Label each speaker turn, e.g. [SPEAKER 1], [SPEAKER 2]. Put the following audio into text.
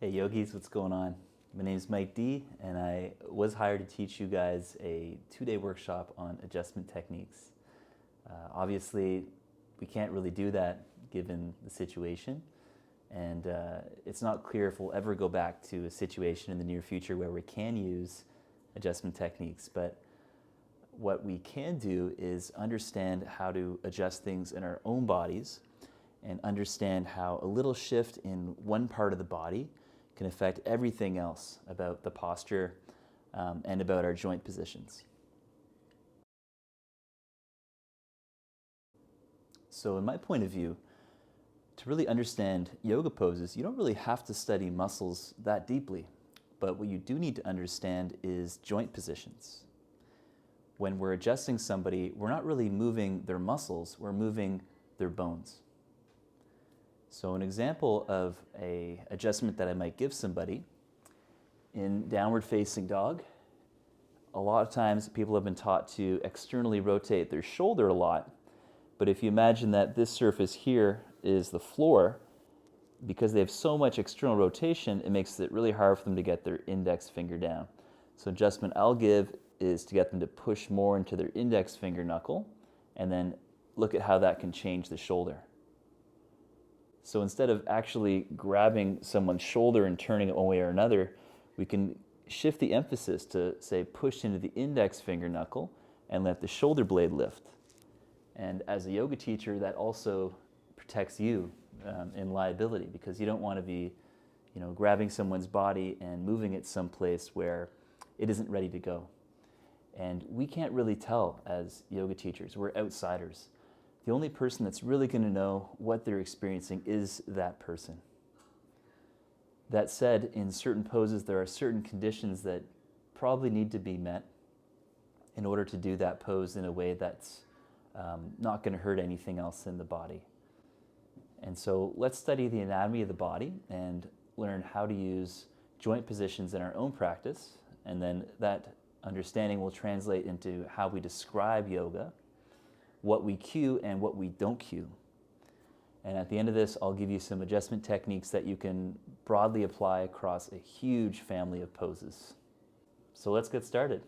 [SPEAKER 1] Hey yogis, what's going on? My name is Mike D, and I was hired to teach you guys a 2-day workshop on adjustment techniques. Obviously, we can't really do that given the situation, and it's not clear if we'll ever go back to a situation in the near future where we can use adjustment techniques. But what we can do is understand how to adjust things in our own bodies and understand how a little shift in one part of the body can affect everything else about the posture and about our joint positions. So in my point of view, to really understand yoga poses, you don't really have to study muscles that deeply, but what you do need to understand is joint positions. When we're adjusting somebody, we're not really moving their muscles, we're moving their bones. So an example of an adjustment that I might give somebody, in downward facing dog, a lot of times people have been taught to externally rotate their shoulder a lot, but if you imagine that this surface here is the floor, because they have so much external rotation, it makes it really hard for them to get their index finger down. So adjustment I'll give is to get them to push more into their index finger knuckle, and then look at how that can change the shoulder. So instead of actually grabbing someone's shoulder and turning it one way or another, we can shift the emphasis to, say, push into the index finger knuckle and let the shoulder blade lift. And as a yoga teacher, that also protects you in liability, because you don't want to be, grabbing someone's body and moving it someplace where it isn't ready to go. And we can't really tell as yoga teachers. We're outsiders. The only person that's really going to know what they're experiencing is that person. That said, in certain poses, there are certain conditions that probably need to be met in order to do that pose in a way that's not going to hurt anything else in the body. And so let's study the anatomy of the body and learn how to use joint positions in our own practice, and then that understanding will translate into how we describe yoga, what we cue and what we don't cue. And at the end of this, I'll give you some adjustment techniques that you can broadly apply across a huge family of poses. So let's get started.